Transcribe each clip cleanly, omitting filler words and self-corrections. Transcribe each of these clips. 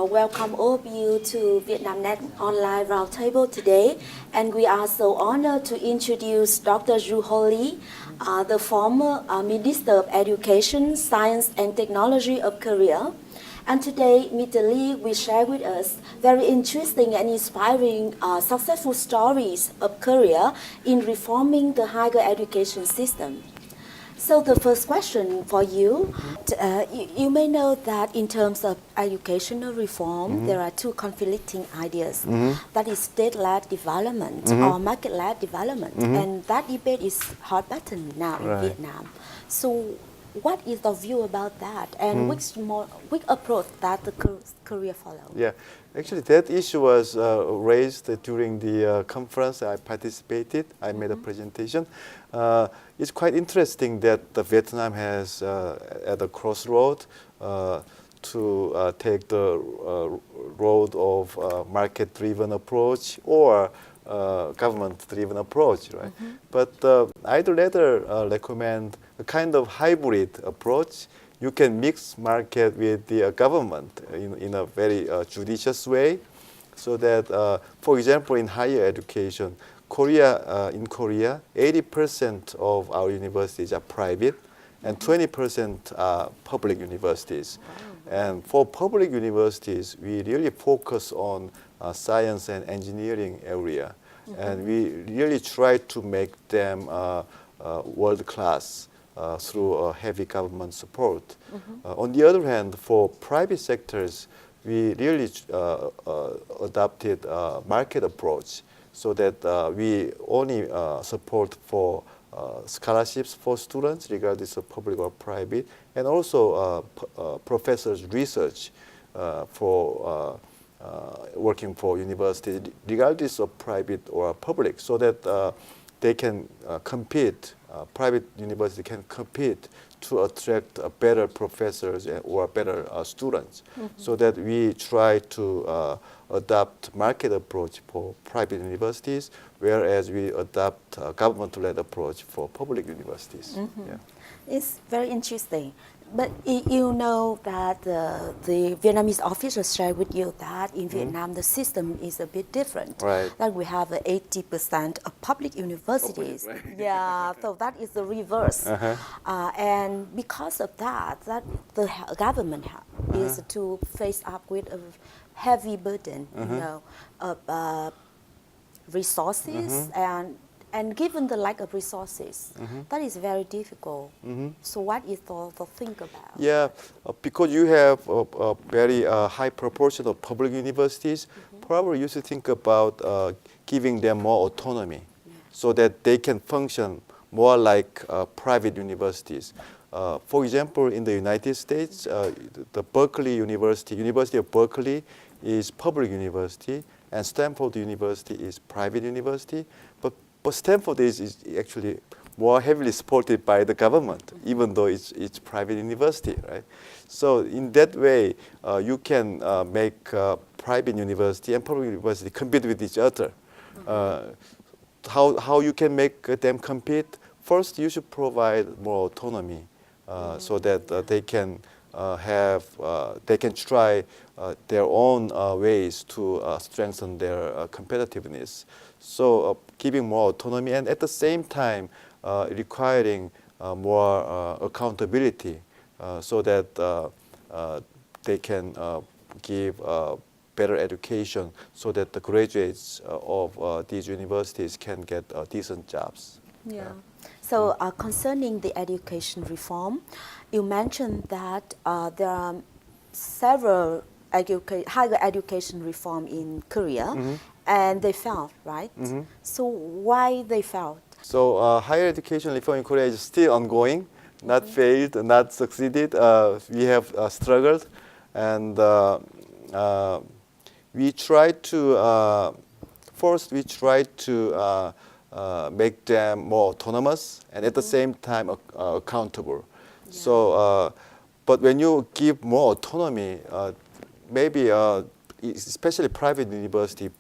welcome all of you to VietnamNet Online Roundtable today. And we are so honored to introduce Dr. Ru Ho Lee, the former Minister of Education, Science and Technology of Korea. And today, Mr. Lee will share with us very interesting and inspiring successful stories of Korea in reforming the higher education system. So the first question for you, you may know that in terms of educational reform, there are two conflicting ideas. That is state-led development or market-led development. And that debate is hot button now in Vietnam. So what is the view about that? And which approach that the Korea follow? Yeah, actually that issue was raised during the conference I participated. I made a presentation. It's quite interesting that the Vietnam has at a crossroad to take the road of market-driven approach or government-driven approach, right? But I'd rather recommend a kind of hybrid approach. You can mix market with the government in a very judicious way, so that, for example, in higher education, in Korea, 80% of our universities are private, and 20% are public universities. And for public universities, we really focus on science and engineering area, and we really try to make them world class through heavy government support. On the other hand, for private sectors, we really adopted a market approach, so that we only support for scholarships for students, regardless of public or private, and also professors' research for working for universities, regardless of private or public, so that they can compete, private university can compete to attract better professors or better students. So that we try to adopt market approach for private universities, whereas we adopt government-led approach for public universities. Yeah. It's very interesting. But you know that the Vietnamese officials share with you that in Vietnam the system is a bit different. Right. That we have 80% of public universities. Yeah, so that is the reverse. And because of that the government is to face up with a heavy burden, you know, of resources and given the lack of resources, that is very difficult. So what is the think about? Yeah, because you have a very high proportion of public universities, probably you should think about giving them more autonomy, so that they can function more like private universities. For example, in the United States, the Berkeley University of Berkeley is public university, and Stanford University is private university. But Stanford is actually more heavily supported by the government, even though it's private university, right? So in that way, you can make private university and public university compete with each other. How you can make them compete? First, you should provide more autonomy, so that they can try their own ways to strengthen their competitiveness. So giving more autonomy, and at the same time requiring more accountability, so that they can give better education, so that the graduates of these universities can get decent jobs. Yeah. So concerning the education reform, you mentioned that there are several higher education reform in Korea, and they failed, right? So why they failed? So higher education reform in Korea is still ongoing, not failed, not succeeded. We have struggled, and we try to first make them more autonomous and at the same time accountable. Yeah. So, but when you give more autonomy, maybe especially private university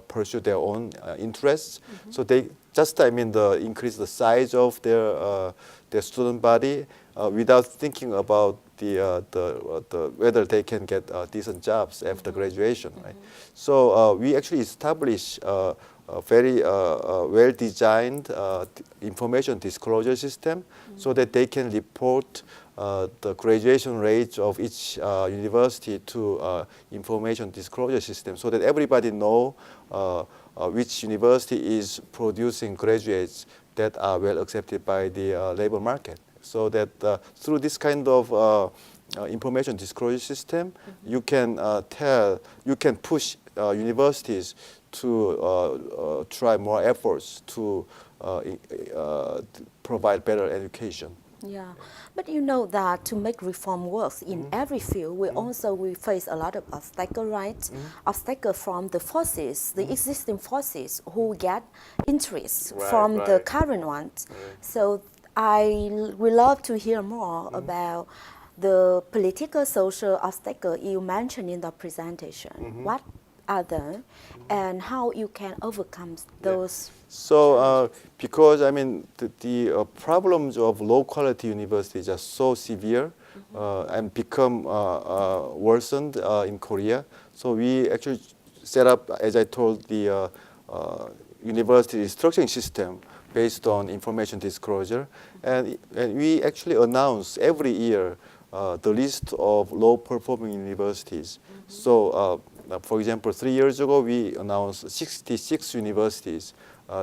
pursue their own interests. So they just increase the size of their student body without thinking about whether they can get decent jobs after graduation, right? So we actually establish a very well-designed information disclosure system so that they can report the graduation rate of each university to information disclosure system, so that everybody know which university is producing graduates that are well accepted by the labor market. So that through this kind of information disclosure system, you can push universities to try more efforts to provide better education. Yeah, but you know that to make reform work in every field, we face a lot of obstacles, right? Obstacles from the forces, the existing forces who get interest from the current ones. So I would love to hear more about the political, social obstacles you mentioned in the presentation. What are they, and how you can overcome those? So, because I mean, the problems of low quality universities are so severe and become worsened in Korea. So we actually set up, as I told, the university restructuring system based on information disclosure, and we actually announce every year the list of low performing universities. So, for example, 3 years ago we announced 66 universities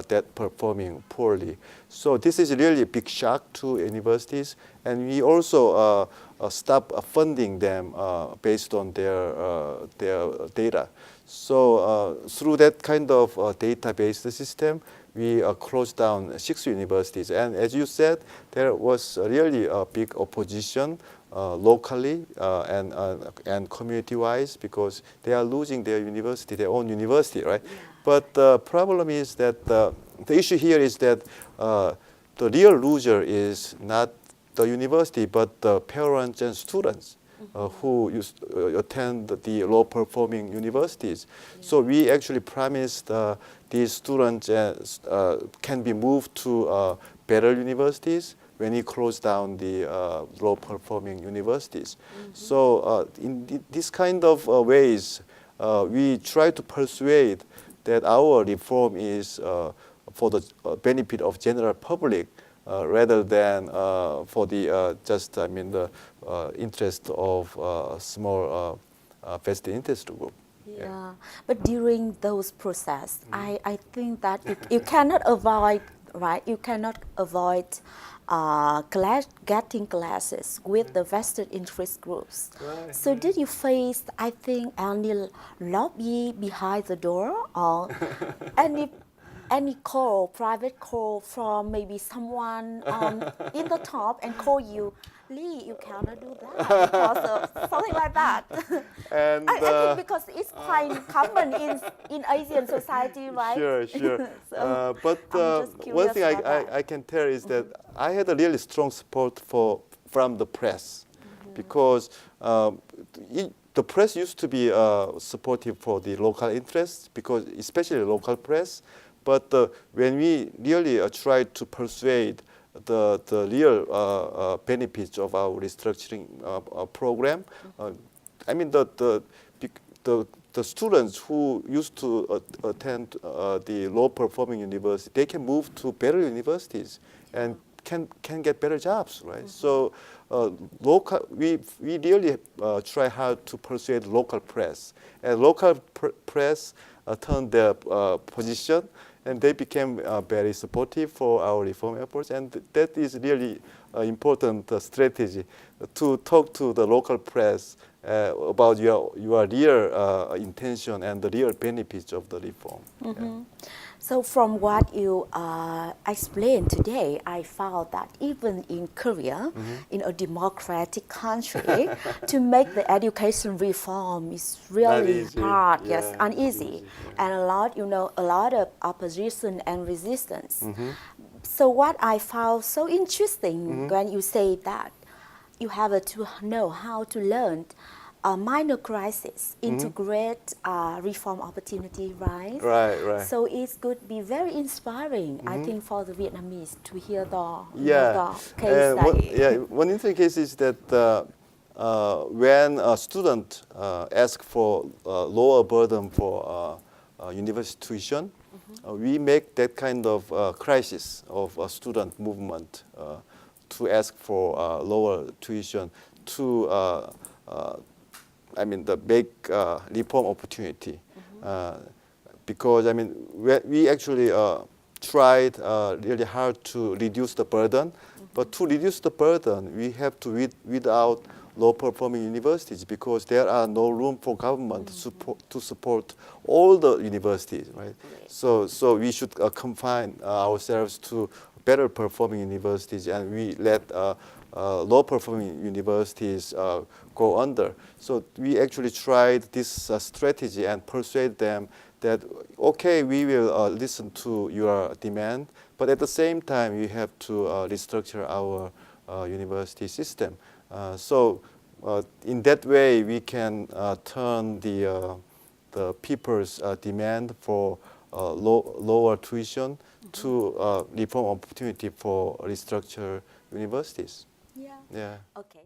that performing poorly. So this is really a big shock to universities, and we also stop funding them based on their data. So through that kind of data-based system, we closed down 6 universities. And as you said, there was really a big opposition locally and community-wise, because they are losing their university, their own university, right? Yeah. But the problem is that the issue here is that the real loser is not the university, but the parents and students who attend the low-performing universities. Yeah. So we actually promised these students can be moved to better universities when he closed down the low-performing universities. So in this kind of ways, we try to persuade that our reform is for the benefit of general public rather than for the the interest of small vested interest group. Yeah, but during those process, I think that you cannot avoid, right? You cannot avoid getting classes with the vested interest groups. Right. So did you face, I think, any lobby behind the door, or any call, private call from maybe someone in the top and call you, Lee, you cannot do that because of something like that. And I think because it's quite common in Asian society, right? Sure. So but one thing I can tell is that I had a really strong support from the press, because the press used to be supportive for the local interests, because especially local press. But when we really tried to persuade the real benefits of our restructuring program, I mean the students who used to attend the low-performing university, they can move to better universities and can get better jobs, right? So we really try hard to persuade local press, and local press turned their position, and they became very supportive for our reform efforts. And that is really important strategy, to talk to the local press about your real intention and the real benefits of the reform. Yeah. So from what you explained today, I found that even in Korea, in a democratic country, to make the education reform is really hard, uneasy, and a lot of opposition and resistance. So what I found so interesting when you say that you have to know how to learn a minor crisis integrate reform opportunity, right? Right. So it could be very inspiring, I think, for the Vietnamese to hear the case study. One interesting case is that when a student asks for lower burden for university tuition, we make that kind of crisis of student movement to ask for lower tuition to the big reform opportunity. Because we actually tried really hard to reduce the burden, but to reduce the burden, we have to weed out low-performing universities because there are no room for government to support all the universities, right? So we should confine ourselves to better-performing universities, and we let low-performing universities go under. So we actually tried this strategy and persuade them that, okay, we will listen to your demand, but at the same time, we have to restructure our university system. So in that way, we can turn the people's demand for lower tuition to reform opportunity for restructure universities. Yeah. Yeah. Okay.